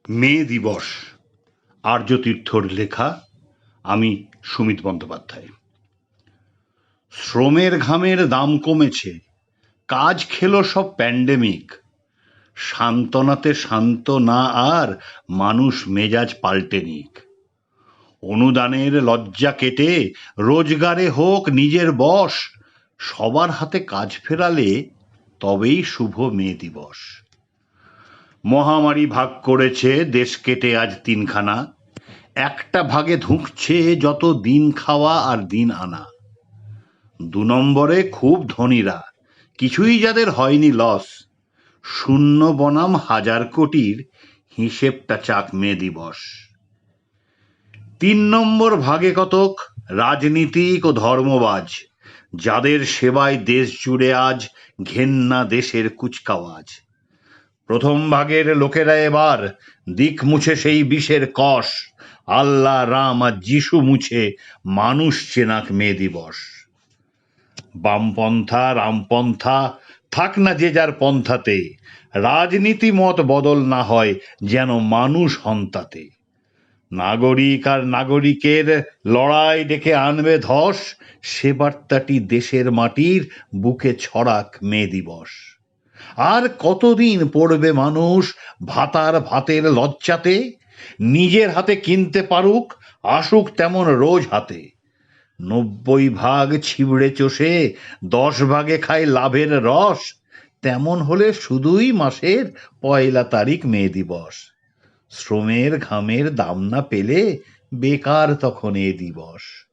মে দিবস আর্যতীর্থর লেখা। আমি সুমিত বন্দ্যোপাধ্যায়। শ্রমের ঘামের দাম কমেছে, কাজ খেলো সব প্যান্ডেমিক। সান্ত্বনাতে শান্ত না আর মানুষ মেজাজ পাল্টে নিক। অনুদানের লজ্জা কেটে রোজগারে হোক নিজের বশ। সবার হাতে কাজ ফেরালে তবেই শুভ মে দিবস। মহামারী ভাগ করেছে দেশ কেটে আজ তিনখানা। একটা ভাগে ধুঁকছে যত দিন খাওয়া আর দিন আনা। ২ নম্বরে খুব ধনীরা, কিছুই যাদের হয়নি লস। শূন্য বনাম হাজার কোটির হিসেবটা চাক মে দিবস। ৩ নম্বর ভাগে কতক রাজনীতিক ও ধর্মবাজ, যাদের সেবায় দেশ জুড়ে আজ ঘেন্না দেশের কুচকাওয়াজ। প্রথম ভাগের লোকেরা এবার দিক মুছে সেই বিষের কষ। আল্লাহ, রাম আর যিশু মুছে মানুষ চেনাক মে দিবস। বামপন্থা রামপন্থা থাক না যে যার পন্থাতে, রাজনীতি মত বদল না হয় যেন মানুষ হন তাতে। নাগরিক আর নাগরিকের লড়াই ডেকে আনবে ধস, সে বার্তাটি দেশের মাটির বুকে ছড়াক মে দিবস। আর কতদিন পড়বে মানুষ ভাতার ভাতের লজ্জাতে, নিজের হাতে কিনতে পারুক আসুক তেমন রোজ হাতে। ৯০ ভাগ ছিবড়ে চষে ১০ ভাগে খায় লাভের রস, তেমন হলে শুধুই মাসের ১ তারিখ মে দিবস। শ্রমের ঘামের দাম না পেলে বেকার তখন এ দিবস।